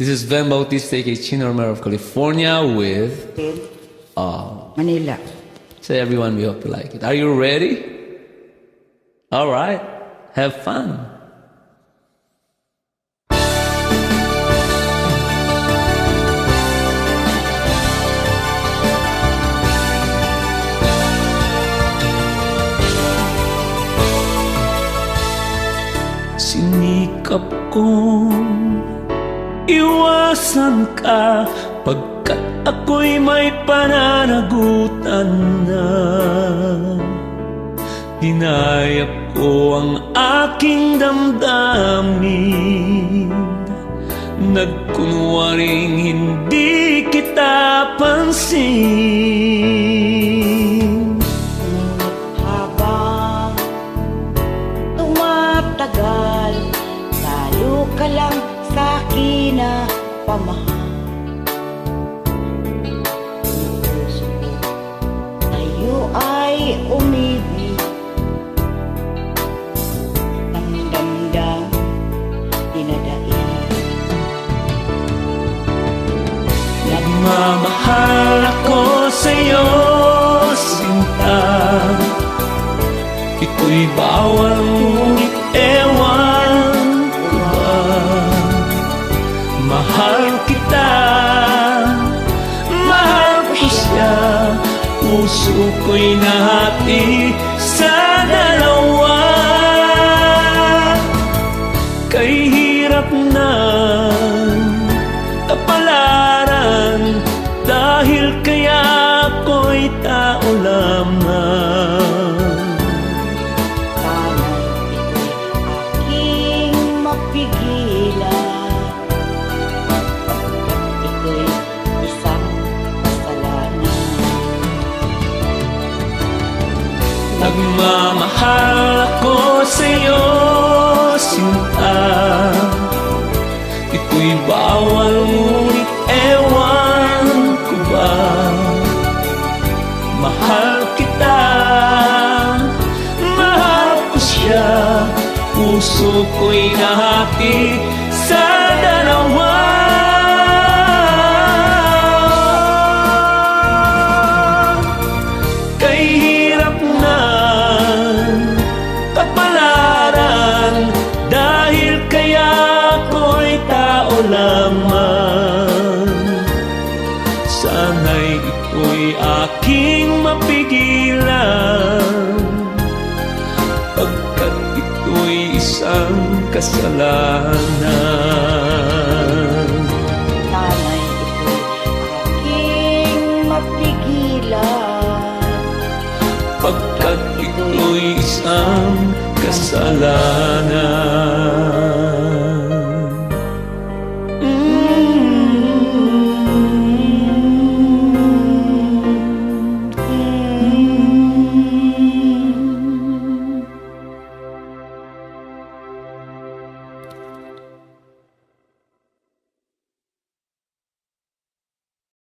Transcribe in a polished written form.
This is Ben Bautista, aka Chino Romero of California with Manila. Say everyone, we hope you like it. Are you ready? All right, have fun. Sinikap kong iwasan ka pagkat ako'y may pananagutan na. Dinayap ko ang aking damdamin, nagkunwaring hindi kita pansin. Habang tumatagal, lalo ka lang sa'kin na pamahal. Ang puso ko sa'yo ay umibig, ng damdam dinadaig. Nagmamahal ako sa'yo, sinta. Ito'y bawal, ngunit ewan ko ba. Mahal kita, mahal ko siya. Puso ko'y nahati sa dalawa. Kay hirap na kapalaran, dahil kaya ako'y tao lamang. Sana'y ito'y aking mapigilan, pagkat ito'y isang kasalanan. Nagmamahal ako sa'yo, sinta. Ito'y bawal, ngunit ewan ko ba. Mahal kita, mahal ko siya. Puso ko'y nahati sa dalawa. Kay hirap na kapalaran, dahil kaya ako'y tao lamang. Sana'y ito'y aking mapigilan, pagkat ito'y isang kasalanan. Sana'y ito'y aking mapigilan, Pagkat ito'y isang kasalanan.